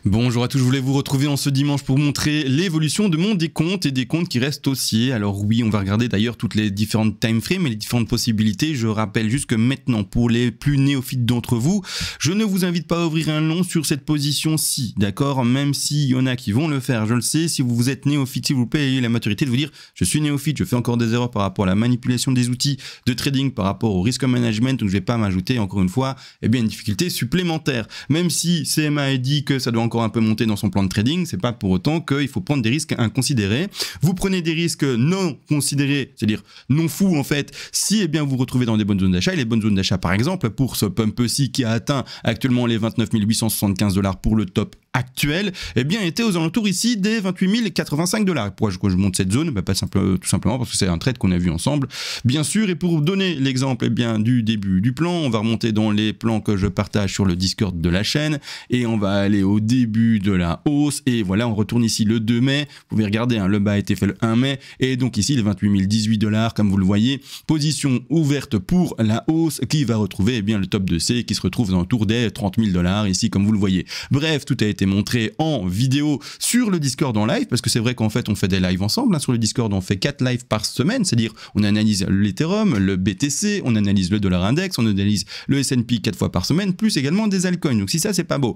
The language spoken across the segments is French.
Bonjour à tous, je voulais vous retrouver en ce dimanche pour vous montrer l'évolution de mon décompte et des comptes qui restent haussiers. Alors oui, on va regarder d'ailleurs toutes les différentes time frames et les différentes possibilités. Je rappelle juste que maintenant, pour les plus néophytes d'entre vous, je ne vous invite pas à ouvrir un long sur cette position-ci, d'accord? Même s'il y en a qui vont le faire, je le sais. Si vous êtes néophyte, s'il vous plaît, ayez la maturité de vous dire « je suis néophyte, je fais encore des erreurs par rapport à la manipulation des outils de trading, par rapport au risk management, donc je ne vais pas m'ajouter encore une fois une difficulté supplémentaire. » Même si CMA a dit que ça doit encore un peu monter dans son plan de trading, c'est pas pour autant qu'il faut prendre des risques inconsidérés. Vous prenez des risques non considérés, c'est-à-dire non fous en fait, si vous vous retrouvez dans des bonnes zones d'achat. Et les bonnes zones d'achat par exemple, pour ce pump-ci qui a atteint actuellement les 29 875 $ pour le top actuel, était aux alentours ici des 28 085 $. Pourquoi je monte cette zone? Tout simplement parce que c'est un trade qu'on a vu ensemble, bien sûr. Et pour donner l'exemple du début du plan, on va remonter dans les plans que je partage sur le Discord de la chaîne et on va aller au début de la hausse. Et voilà, on retourne ici le 2 mai. Vous pouvez regarder, le bas a été fait le 1 mai. Et donc ici, les 28 018 $, comme vous le voyez, position ouverte pour la hausse qui va retrouver le top de C qui se retrouve dans le tour des 30 000 $ ici, comme vous le voyez. Bref, tout a été montré en vidéo sur le Discord en live, parce que c'est vrai qu'en fait on fait des lives ensemble, sur le Discord on fait 4 lives par semaine, c'est-à-dire on analyse l'Ethereum, le BTC, on analyse le dollar index, on analyse le S&P 4 fois par semaine, plus également des altcoins, donc si ça c'est pas beau.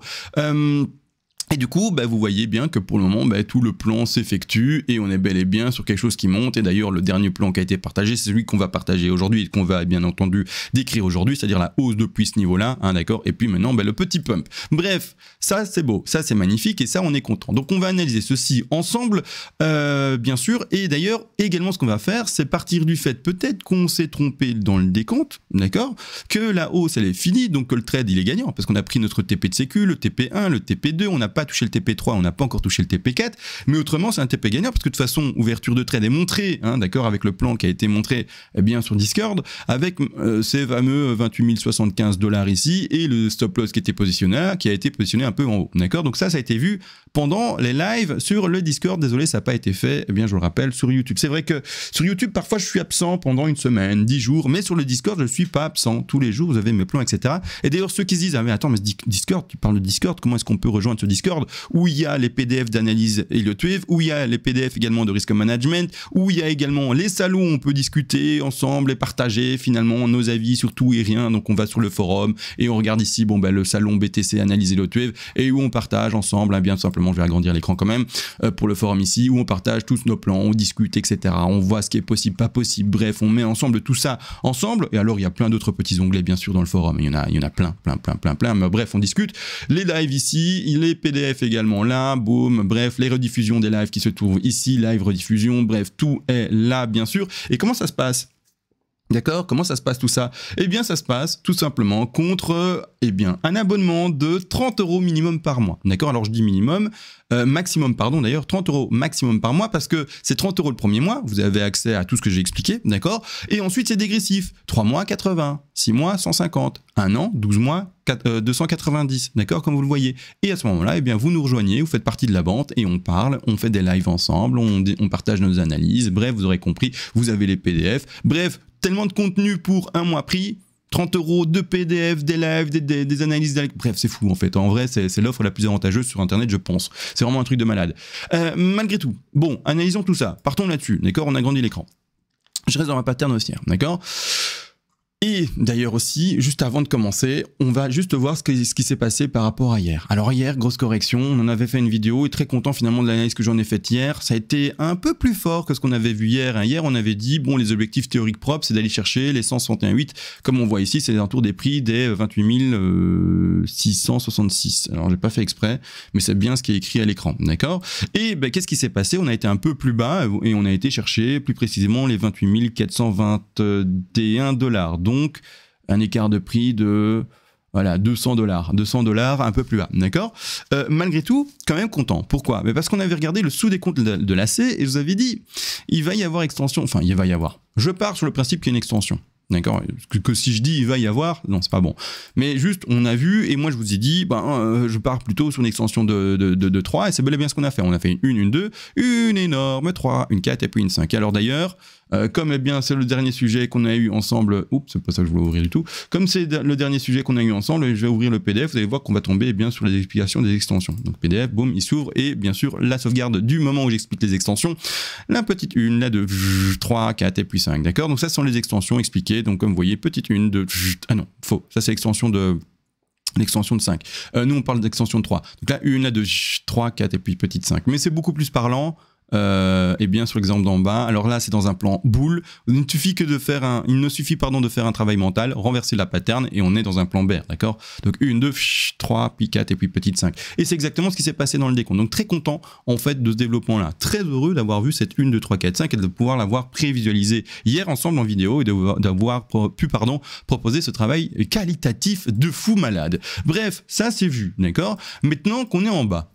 Et du coup, vous voyez bien que pour le moment, tout le plan s'effectue et on est bel et bien sur quelque chose qui monte. Et d'ailleurs, le dernier plan qui a été partagé, c'est celui qu'on va partager aujourd'hui et qu'on va bien entendu décrire aujourd'hui, c'est-à-dire la hausse depuis ce niveau-là, d'accord. Et puis maintenant, le petit pump. Bref, ça c'est beau, ça c'est magnifique et ça on est content. Donc on va analyser ceci ensemble, bien sûr. Et d'ailleurs, également ce qu'on va faire, c'est partir du fait peut-être qu'on s'est trompé dans le décompte, d'accord, que la hausse elle est finie, donc que le trade il est gagnant parce qu'on a pris notre TP de sécu, le TP1, le TP2, on n'a pas touché le TP3, on n'a pas encore touché le TP4, mais autrement c'est un TP gagnant parce que de toute façon ouverture de trade est montrée, d'accord, avec le plan qui a été montré sur Discord, avec ces fameux 28 075 $ ici et le stop loss qui était positionné là, qui a été positionné un peu en haut, d'accord. Donc ça a été vu pendant les lives sur le Discord. Désolé, ça n'a pas été fait, je le rappelle, sur YouTube. C'est vrai que sur YouTube parfois je suis absent pendant une semaine, 10 jours, mais sur le Discord je ne suis pas absent tous les jours, vous avez mes plans, etc. Et d'ailleurs ceux qui se disent mais attends, mais Discord, tu parles de Discord, comment est-ce qu'on peut rejoindre ce Discord où il y a les PDF d'analyse Elliott Wave, où il y a les PDF également de risk management, où il y a également les salons où on peut discuter ensemble et partager finalement nos avis sur tout et rien. Donc on va sur le forum et on regarde ici le salon BTC analyse Elliott Wave et où on partage ensemble, bien simplement je vais agrandir l'écran quand même pour le forum ici, où on partage tous nos plans, on discute, etc. On voit ce qui est possible, pas possible, bref on met ensemble tout ça ensemble. Et alors il y a plein d'autres petits onglets bien sûr dans le forum, il y en a plein, mais bref on discute. Les lives ici, les PDF également là, boum, bref, les rediffusions des lives qui se trouvent ici, live rediffusion, bref, tout est là bien sûr. Et comment ça se passe? D'accord, comment ça se passe tout ça? Ça se passe tout simplement contre un abonnement de 30 € minimum par mois. D'accord, alors je dis minimum, maximum pardon d'ailleurs, 30 € maximum par mois parce que c'est 30 € le premier mois, vous avez accès à tout ce que j'ai expliqué, d'accord. Et ensuite c'est dégressif, 3 mois 80, 6 mois 150, 1 an, 12 mois 290, d'accord, comme vous le voyez. Et à ce moment-là, vous nous rejoignez, vous faites partie de la bande et on parle, on fait des lives ensemble, on partage nos analyses, bref, vous aurez compris, vous avez les PDF, bref, tellement de contenu pour un mois pris, 30 € de PDF, des lives, des analyses, bref, c'est fou en fait. En vrai, c'est l'offre la plus avantageuse sur Internet, je pense. C'est vraiment un truc de malade. Malgré tout, bon, analysons tout ça. Partons là-dessus, d'accord, on agrandit l'écran. Je reste dans ma pattern haussière, d'accord. Et d'ailleurs aussi, juste avant de commencer, on va juste voir ce qui s'est passé par rapport à hier. Alors hier, grosse correction, on en avait fait une vidéo et très content finalement de l'analyse que j'en ai faite hier. Ça a été un peu plus fort que ce qu'on avait vu hier. Hier, on avait dit, bon, les objectifs théoriques propres, c'est d'aller chercher les 161,8. Comme on voit ici, c'est alentours des prix des 28 666. Alors, j'ai pas fait exprès, mais c'est bien ce qui est écrit à l'écran, d'accord? Et qu'est-ce qui s'est passé? On a été un peu plus bas et on a été chercher plus précisément les 28 421 $. Donc, un écart de prix de voilà, 200 $, un peu plus bas, d'accord. Malgré tout, quand même content. Pourquoi? Parce qu'on avait regardé le sous-décompte de l'AC et je vous avais dit, il va y avoir extension, enfin, il va y avoir. Je pars sur le principe qu'il y a une extension. D'accord, que si je dis il va y avoir, non c'est pas bon. Mais juste on a vu et moi je vous ai dit je pars plutôt sur une extension de 3 et c'est bel et bien ce qu'on a fait. On a fait une 2, une énorme 3, une 4 et puis une 5. Alors d'ailleurs, comme eh bien c'est le dernier sujet qu'on a eu ensemble, oups c'est pas ça que je voulais ouvrir du tout, comme c'est le dernier sujet qu'on a eu ensemble, je vais ouvrir le PDF, vous allez voir qu'on va tomber eh bien sur les explications des extensions. Donc PDF, boum, il s'ouvre et bien sûr la sauvegarde du moment où j'explique les extensions, la petite une, la 2, 3, 4 et puis 5, d'accord. Donc ça ce sont les extensions expliquées. Donc comme vous voyez, petite une de... Ah non, faux. Ça c'est l'extension de 5. Nous on parle d'extension de 3. Donc là, une, la 2, 3, 4 et puis petite 5. Mais c'est beaucoup plus parlant. Et bien sur l'exemple d'en bas, alors là c'est dans un plan boule, il ne suffit de faire un travail mental, renverser la pattern et on est dans un plan bear, d'accord. Donc 1, 2, 3, puis 4 et puis petite 5. Et c'est exactement ce qui s'est passé dans le décompte. Donc très content en fait de ce développement là, très heureux d'avoir vu cette 1, 2, 3, 4, 5 et de pouvoir l'avoir prévisualisé hier ensemble en vidéo et d'avoir pu proposer ce travail qualitatif de fou malade. Bref, ça c'est vu, d'accord. Maintenant qu'on est en bas.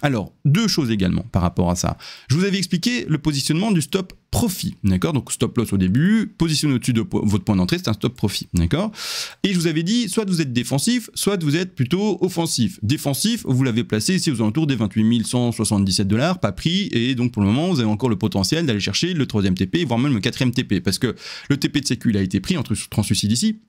Alors, deux choses également par rapport à ça. Je vous avais expliqué le positionnement du stop profit, d'accord. Donc stop loss au début, positionné au-dessus de votre point d'entrée, c'est un stop profit, d'accord. Et je vous avais dit, soit vous êtes défensif, soit vous êtes plutôt offensif. Défensif, vous l'avez placé ici aux alentours des 28 177 $, pas pris, et donc pour le moment, vous avez encore le potentiel d'aller chercher le 3e TP, voire même le 4e TP, parce que le TP de sécu il a été pris entre translucide ici.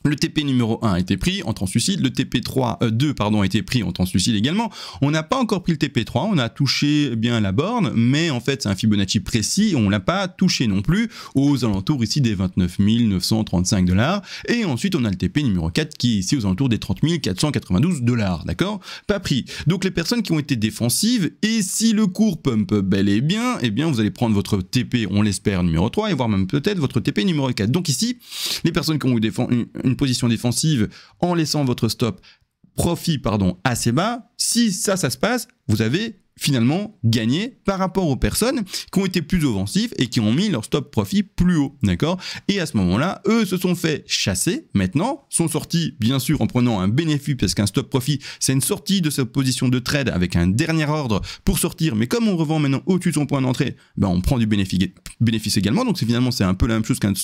Le TP numéro 1 a été pris en translucide, le TP 2 a été pris en translucide également. On n'a pas encore pris le TP 3, on a touché bien la borne, mais en fait c'est un Fibonacci précis, on l'a pas touché non plus aux alentours ici des 29 935 $. Et ensuite on a le TP numéro 4 qui est ici aux alentours des 30 492 $, d'accord. Pas pris. Donc les personnes qui ont été défensives, et si le cours pump bel et bien, eh bien vous allez prendre votre TP, on l'espère, numéro 3, et voire même peut-être votre TP numéro 4. Donc ici, les personnes qui ont eu une position défensive en laissant votre stop profit assez bas, si ça se passe, vous avez finalement gagné par rapport aux personnes qui ont été plus offensifs et qui ont mis leur stop profit plus haut, d'accord. Et à ce moment-là, eux se sont fait chasser, maintenant, sont sortis bien sûr en prenant un bénéfice, parce qu'un stop profit, c'est une sortie de sa position de trade avec un dernier ordre pour sortir, mais comme on revend maintenant au-dessus de son point d'entrée, on prend du bénéfice également, donc finalement c'est un peu la même chose qu'un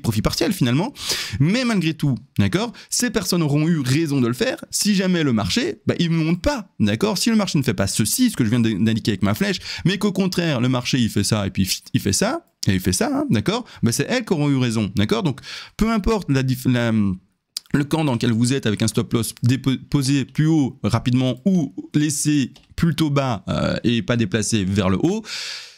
profit partiel finalement, mais malgré tout, d'accord, ces personnes auront eu raison de le faire si jamais le marché, il ne monte pas, d'accord. Si le marché ne fait pas ceci, ce que je viens d'indiquer avec ma flèche, mais qu'au contraire, le marché il fait ça et puis il fait ça, et il fait ça, hein, d'accord, c'est elles qui auront eu raison, d'accord. Donc, peu importe le camp dans lequel vous êtes avec un stop loss déposé plus haut rapidement ou laissé plutôt bas et pas déplacé vers le haut,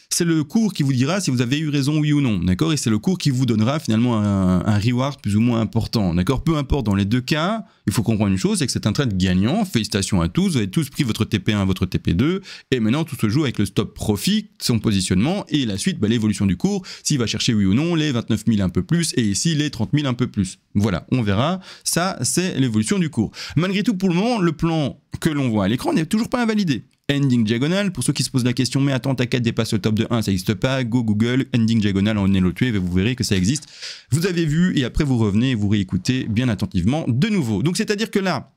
c'est le cours qui vous dira si vous avez eu raison oui ou non, d'accord. Et c'est le cours qui vous donnera finalement un reward plus ou moins important, d'accord. Peu importe, dans les deux cas, il faut comprendre une chose, c'est que c'est un trade gagnant. Félicitations à tous, vous avez tous pris votre TP1, votre TP2, et maintenant tout se joue avec le stop profit, son positionnement, et la suite, l'évolution du cours, s'il va chercher oui ou non, les 29 000 un peu plus, et ici les 30 000 un peu plus. Voilà, on verra, ça c'est l'évolution du cours. Malgré tout, pour le moment, le plan que l'on voit à l'écran n'est toujours pas invalidé. Ending diagonale, pour ceux qui se posent la question, mais attends, ta quête dépasse le top de 1, ça n'existe pas, go Google, ending diagonale en le tuer, et vous verrez que ça existe. Vous avez vu, et après vous revenez et vous réécoutez bien attentivement de nouveau. Donc c'est-à-dire que là,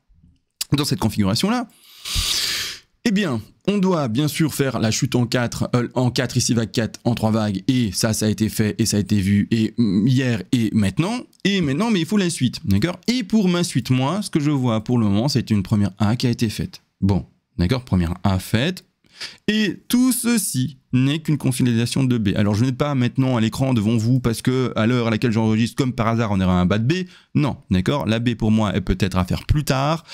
dans cette configuration-là, eh bien, on doit bien sûr faire la chute en 4 ici vague 4, en 3 vagues, et ça a été fait, et ça a été vu, et hier, et maintenant, mais il faut la suite, d'accord. Et pour ma suite, moi, ce que je vois pour le moment, c'est une première A qui a été faite. Bon. D'accord, première A faite. Et tout ceci n'est qu'une consolidation de B. Alors je n'ai pas maintenant à l'écran devant vous parce que à l'heure à laquelle j'enregistre, comme par hasard, on aura un bas de B. Non, d'accord, la B pour moi est peut-être à faire plus tard.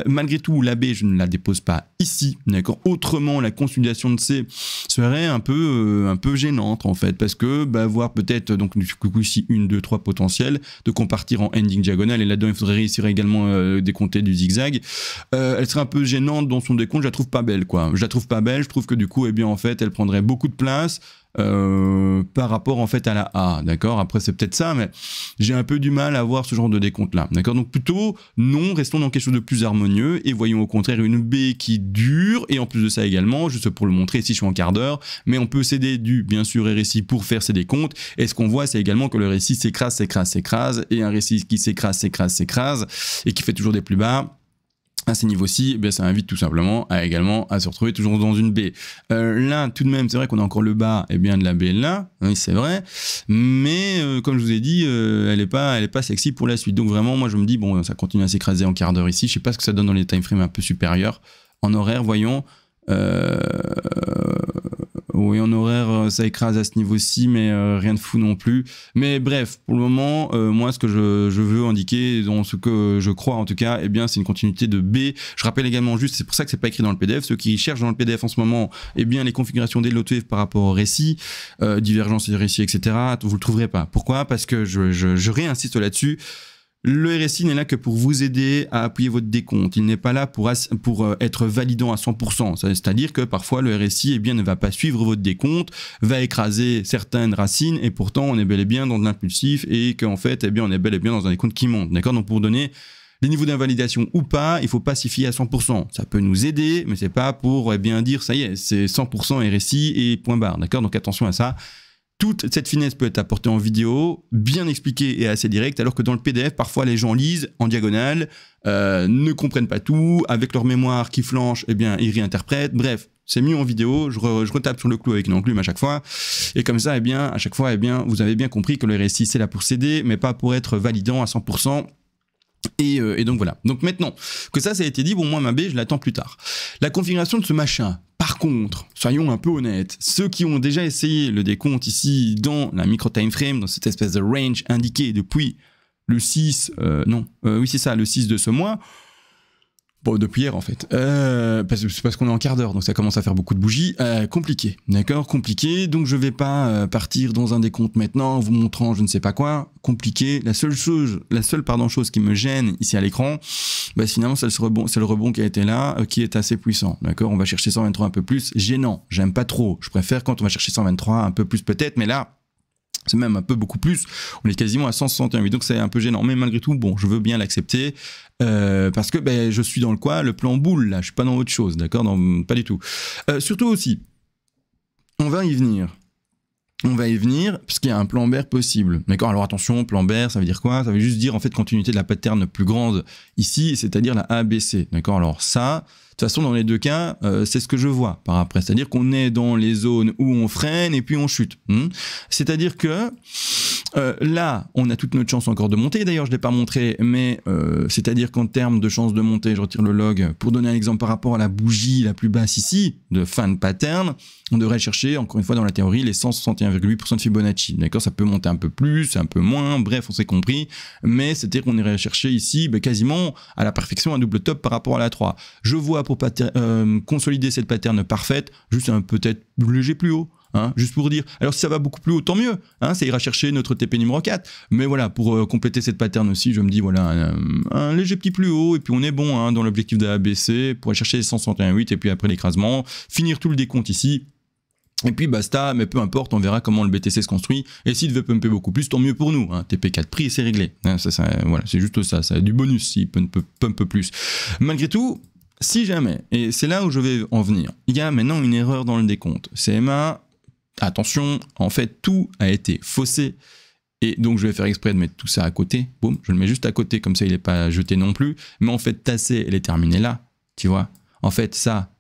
Malgré tout, la B, je ne la dépose pas ici, d'accord. Autrement, la consolidation de C serait un peu gênante en fait, parce que voir peut-être donc du coup ici 1, 2, 3 potentiels, de compartir en ending diagonale, et là-dedans il faudrait réussir également décompter du zigzag. Elle serait un peu gênante dans son décompte, je la trouve pas belle quoi. Je la trouve pas belle, je trouve que du coup, eh bien en fait, elle prendrait beaucoup de place par rapport en fait à la A, d'accord. Après c'est peut-être ça, mais j'ai un peu du mal à voir ce genre de décompte là, d'accord. Donc plutôt non, restons dans quelque chose de plus harmonieux et voyons au contraire une B qui dure, et en plus de ça également, juste pour le montrer, ici je suis en quart d'heure, mais on peut céder du bien sûr RSI pour faire ces décomptes, et ce qu'on voit c'est également que le RSI s'écrase, et un RSI qui s'écrase et qui fait toujours des plus bas. à ces niveaux-ci, eh bien, ça invite tout simplement également à se retrouver toujours dans une baie. Là, tout de même, c'est vrai qu'on a encore le bas de la baie là, oui, c'est vrai, mais comme je vous ai dit, elle est pas sexy pour la suite. Donc vraiment, moi, je me dis, bon, ça continue à s'écraser en quart d'heure ici. Je sais pas ce que ça donne dans les time frames un peu supérieurs. En horaire, voyons. Oui, en horaire, ça écrase à ce niveau-ci, mais rien de fou non plus. Mais bref, pour le moment, moi, ce que je veux indiquer, dans ce que je crois en tout cas, eh bien, c'est une continuité de B. Je rappelle également juste, c'est pour ça que c'est pas écrit dans le PDF, ceux qui cherchent dans le PDF en ce moment, eh bien, les configurations des LOTF par rapport au récit, divergence des récits, etc., vous le trouverez pas. Pourquoi? Parce que je réinsiste là-dessus. Le RSI n'est là que pour vous aider à appuyer votre décompte. Il n'est pas là pour être validant à 100%. C'est-à-dire que parfois le RSI ne va pas suivre votre décompte, va écraser certaines racines et pourtant on est bel et bien dans de l'impulsif et qu'en fait on est bel et bien dans un décompte qui monte. D'accord? Donc pour donner les niveaux d'invalidation ou pas, il faut pas s'y fier à 100%. Ça peut nous aider, mais c'est pas pour dire ça y est, c'est 100% RSI et point barre. D'accord? Donc attention à ça. Toute cette finesse peut être apportée en vidéo, bien expliquée et assez directe, alors que dans le PDF, parfois les gens lisent en diagonale, ne comprennent pas tout, avec leur mémoire qui flanche, ils réinterprètent. Bref, c'est mieux en vidéo, je retape sur le clou avec une enclume à chaque fois, et comme ça, à chaque fois, vous avez bien compris que le RSI, c'est là pour s'aider, mais pas pour être validant à 100%. Et donc voilà. Donc maintenant que ça a été dit, bon, moi ma baie, je l'attends plus tard. La configuration de ce machin, par contre, soyons un peu honnêtes, ceux qui ont déjà essayé le décompte ici dans la micro time frame, dans cette espèce de range indiquée depuis le 6, oui c'est ça, le 6 de ce mois, bon, depuis hier en fait, parce qu'on est en quart d'heure, donc ça commence à faire beaucoup de bougies, compliqué, d'accord, compliqué, donc je vais pas partir dans un décompte maintenant, en vous montrant je ne sais pas quoi, compliqué, la seule chose qui me gêne ici à l'écran, finalement c'est le rebond qui a été là, qui est assez puissant, d'accord, on va chercher 123 un peu plus, gênant, j'aime pas trop, je préfère quand on va chercher 123 un peu plus peut-être, mais là, c'est même un peu beaucoup plus, on est quasiment à 161, donc c'est un peu gênant, mais malgré tout, bon, je veux bien l'accepter, parce que je suis dans le quoi, le plan boule, là, je suis pas dans autre chose, d'accord, pas du tout. Surtout aussi, on va y venir, parce qu'il y a un plan BER possible, d'accord. Alors attention, plan BER, ça veut dire quoi? Ça veut juste dire en fait continuité de la pattern plus grande ici, c'est-à-dire la ABC, d'accord. Alors ça, de toute façon dans les deux cas, c'est ce que je vois par après, c'est-à-dire qu'on est dans les zones où on freine et puis on chute. C'est-à-dire que là, on a toute notre chance encore de monter. D'ailleurs, je ne l'ai pas montré, mais c'est-à-dire qu'en termes de chance de monter, je retire le log, pour donner un exemple par rapport à la bougie la plus basse ici, de fin de pattern, on devrait chercher, encore une fois dans la théorie, les 161,8% de Fibonacci. D'accord, ça peut monter un peu plus, un peu moins, bref, on s'est compris, mais c'est-à-dire qu'on irait chercher ici quasiment à la perfection un double top par rapport à la 3. Je vois pour consolider cette pattern parfaite, juste un peut-être léger plus haut. Juste pour dire, alors si ça va beaucoup plus haut, tant mieux, ça ira chercher notre TP numéro 4, mais voilà, pour compléter cette pattern aussi, je me dis, voilà, un léger petit plus haut, et puis on est bon dans l'objectif de ABC, pour aller chercher les 161,8, et puis après l'écrasement, finir tout le décompte ici, et puis basta, mais peu importe, on verra comment le BTC se construit, et s'il veut pumper beaucoup plus, tant mieux pour nous, TP4 prix, c'est réglé, voilà, c'est juste ça a du bonus s'il pump plus. Malgré tout, si jamais, et c'est là où je vais en venir, il y a maintenant une erreur dans le décompte, CMA, attention, en fait, tout a été faussé. Et donc, je vais faire exprès de mettre tout ça à côté. Boum, je le mets juste à côté, comme ça, il n'est pas jeté non plus. Mais en fait, ta C, elle est terminée là, tu vois. En fait, ça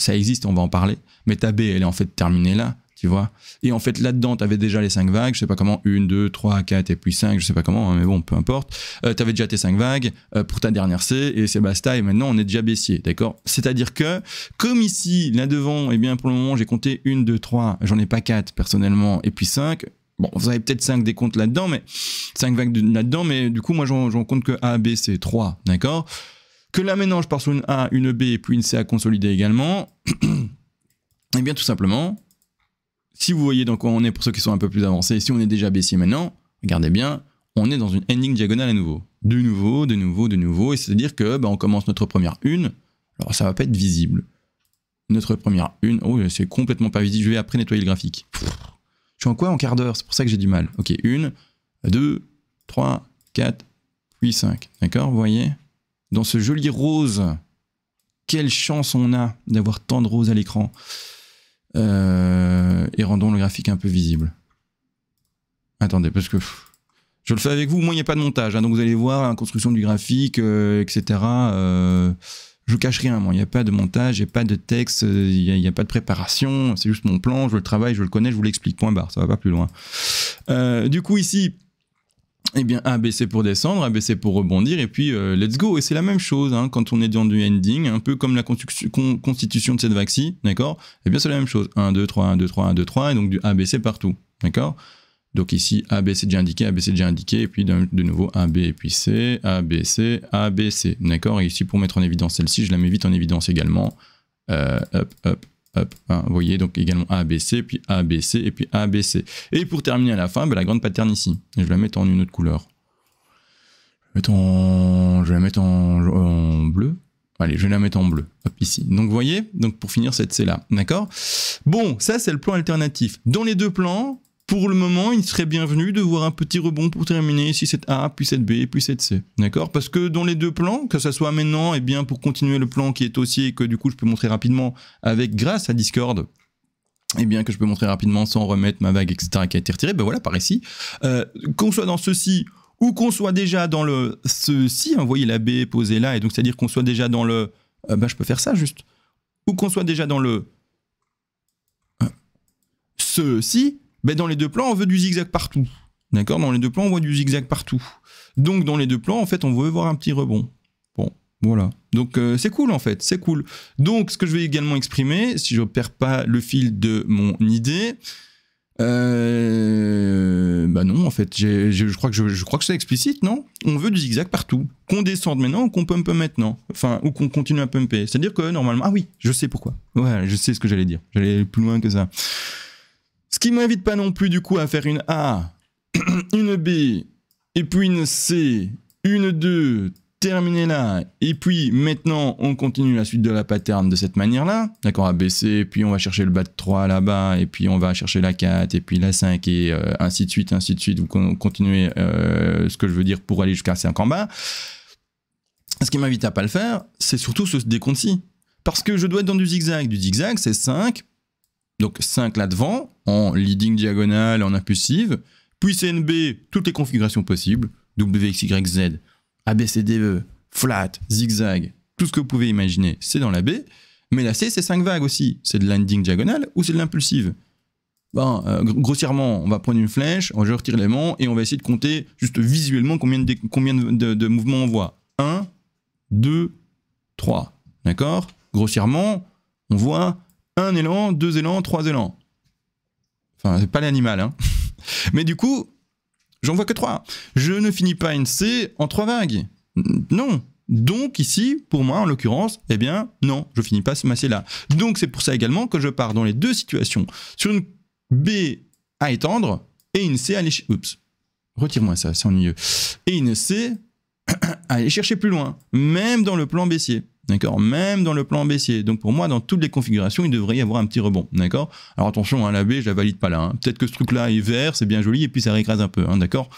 existe, on va en parler. Mais ta B, elle est en fait terminée là, tu vois. Et en fait, là-dedans, tu avais déjà les 5 vagues, je sais pas comment, 1, 2, 3, 4 et puis 5, je sais pas comment, mais bon, peu importe. Tu avais déjà tes 5 vagues pour ta dernière C, et c'est basta, et maintenant, on est déjà baissier, d'accord? C'est-à-dire que, comme ici, là devant, pour le moment, j'ai compté 1, 2, 3, j'en ai pas 4 personnellement, et puis 5. Bon, vous avez peut-être 5 décomptes là-dedans, mais 5 vagues là-dedans, mais du coup, moi, j'en compte que A, B, C, 3, d'accord? Que là, maintenant, je pars sur une A, une B, et puis une C à consolider également. Tout simplement, si vous voyez dans quoi on est pour ceux qui sont un peu plus avancés, si on est déjà baissier maintenant, regardez bien, on est dans une ending diagonale à nouveau. De nouveau, et c'est-à-dire que on commence notre première une, alors ça va pas être visible. Notre première une, oh c'est complètement pas visible, je vais après nettoyer le graphique. Je suis en quoi en quart d'heure? C'est pour ça que j'ai du mal. Ok, 1, 2, 3, 4, puis 5. D'accord, vous voyez? Dans ce joli rose, quelle chance on a d'avoir tant de rose à l'écran. Et rendons le graphique un peu visible. Attendez, parce que Je le fais avec vous, moi il n'y a pas de montage, hein, donc vous allez voir la construction du graphique, etc. Je cache rien, moi, il n'y a pas de montage, il n'y a pas de texte, il n'y a pas de préparation, c'est juste mon plan, je le travaille, je le connais, je vous l'explique, point barre, ça va pas plus loin. Du coup ici, eh bien ABC pour descendre, ABC pour rebondir, et puis let's go, et c'est la même chose, hein, quand on est dans du ending, un peu comme la constitution de cette vague-ci, d'accord? Eh bien c'est la même chose, 1, 2, 3, 1, 2, 3, 1, 2, 3, et donc du ABC partout, d'accord? Donc ici, AB c'est déjà indiqué, et puis de nouveau AB, et puis C, ABC, ABC, d'accord? Et ici, pour mettre en évidence celle-ci, je la mets vite en évidence également. Hop, hein, vous voyez, donc également ABC, puis ABC, et puis ABC. Et pour terminer à la fin, la grande pattern ici. Et je vais la mettre en une autre couleur. Je vais la mettre en bleu. Allez, je vais la mettre en bleu, hop, ici. Donc, vous voyez, donc pour finir cette C-là, d'accord? Bon, ça, c'est le plan alternatif. Dans les deux plans, pour le moment, il serait bienvenu de voir un petit rebond pour terminer, ici cette A, puis cette B, puis cette C, d'accord? Parce que dans les deux plans, que ça soit maintenant, et bien pour continuer le plan qui est haussier, et que du coup je peux montrer rapidement grâce à Discord, et bien que je peux montrer rapidement sans remettre ma vague, etc., qui a été retirée, ben voilà, par ici, qu'on soit dans ceci, ou qu'on soit déjà dans le ceci, hein, vous voyez la B posée là, et donc c'est-à-dire qu'on soit déjà dans le, je peux faire ça juste, ou qu'on soit déjà dans le ceci, dans les deux plans, on veut du zigzag partout. D'accord? Dans les deux plans, on voit du zigzag partout. Donc, dans les deux plans, en fait, on veut voir un petit rebond. Bon, voilà. Donc, c'est cool, en fait. C'est cool. Donc, ce que je vais également exprimer, si je ne perds pas le fil de mon idée, non, en fait, je crois que c'est explicite, non? On veut du zigzag partout. Qu'on descende maintenant ou qu'on pumpe maintenant. Enfin, ou qu'on continue à pumper. C'est-à-dire que, normalement... Ah oui, je sais pourquoi. Ouais, je sais ce que j'allais dire. J'allais aller plus loin que ça. Ce qui ne m'invite pas non plus du coup à faire une A, une B, et puis une C, une 2, terminer là, et puis maintenant on continue la suite de la pattern de cette manière-là, d'accord, ABC, puis on va chercher le bas de 3 là-bas, et puis on va chercher la 4, et puis la 5, et ainsi de suite, vous continuez ce que je veux dire pour aller jusqu'à 5 en bas. Ce qui m'invite à pas le faire, c'est surtout ce décompte-ci, parce que je dois être dans du zigzag c'est 5, donc 5 là devant, en leading diagonale, en impulsive, puis CNB, toutes les configurations possibles, W, X, Y, Z, ABCDE, flat, zigzag, tout ce que vous pouvez imaginer, c'est dans la B, mais la C, c'est 5 vagues aussi, c'est de landing diagonale ou c'est de l'impulsive. Bon, grossièrement, on va prendre une flèche, je retire l'élément et on va essayer de compter juste visuellement combien de mouvements on voit. 1, 2, 3, d'accord? Grossièrement, on voit 1 élan, 2 élans, 3 élans. Enfin, c'est pas l'animal, hein. Mais du coup, j'en vois que 3. Je ne finis pas une C en 3 vagues. Non. Donc ici, pour moi, en l'occurrence, eh bien, non, je finis pas ma C là. Donc c'est pour ça également que je pars dans les deux situations. Sur une B à étendre et une C à aller... Oups. Retire-moi ça, c'est ennuyeux. Et une C à aller chercher plus loin. Même dans le plan baissier. D'accord, même dans le plan baissier. Donc pour moi, dans toutes les configurations, il devrait y avoir un petit rebond. D'accord. Alors attention, hein, la B, je la valide pas là. Hein. Peut-être que ce truc-là est vert, c'est bien joli, et puis ça réécrase un peu. Hein, d'accord.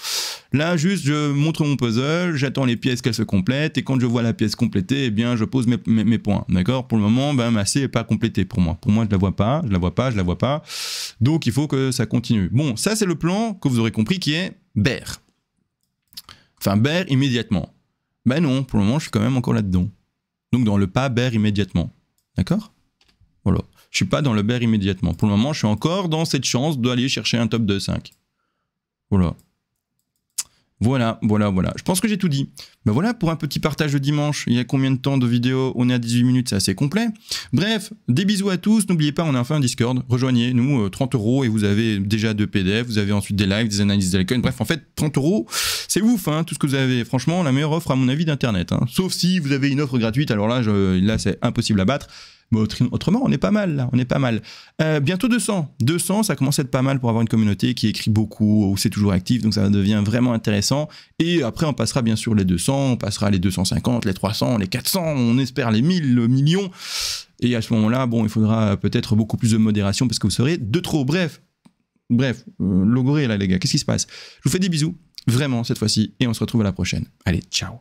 Là, juste, je montre mon puzzle, j'attends les pièces qu'elles se complètent, et quand je vois la pièce complétée, eh bien, je pose mes points. D'accord. Pour le moment, ma C n'est pas complétée pour moi. Pour moi, je la vois pas, je la vois pas. Donc il faut que ça continue. Bon, ça c'est le plan que vous aurez compris qui est bear. Enfin, bear immédiatement. Ben non, pour le moment, je suis quand même encore là-dedans. Donc dans le pas bear immédiatement. D'accord? Voilà. Je ne suis pas dans le bear immédiatement. Pour le moment, je suis encore dans cette chance d'aller chercher un top de 5. Voilà. Voilà. Je pense que j'ai tout dit. Ben voilà pour un petit partage de dimanche. Il y a combien de temps de vidéo? On est à 18 minutes, c'est assez complet. Bref, des bisous à tous. N'oubliez pas, on a enfin un Discord. Rejoignez-nous, 30 € et vous avez déjà 2 PDF. Vous avez ensuite des lives, des analyses d'alcool. Bref, en fait, 30 €, c'est ouf, hein, tout ce que vous avez. Franchement, la meilleure offre à mon avis d'Internet. Hein. Sauf si vous avez une offre gratuite. Alors là, c'est impossible à battre. Mais autrement, on est pas mal là, on est pas mal. Bientôt 200. 200, ça commence à être pas mal pour avoir une communauté qui écrit beaucoup, où c'est toujours actif, donc ça devient vraiment intéressant. Et après, on passera bien sûr les 200, on passera les 250, les 300, les 400, on espère les 1000, le million. Et à ce moment-là, bon, il faudra peut-être beaucoup plus de modération parce que vous serez de trop. Bref, logoré là les gars, qu'est-ce qui se passe? Je vous fais des bisous, vraiment cette fois-ci, et on se retrouve à la prochaine. Allez, ciao.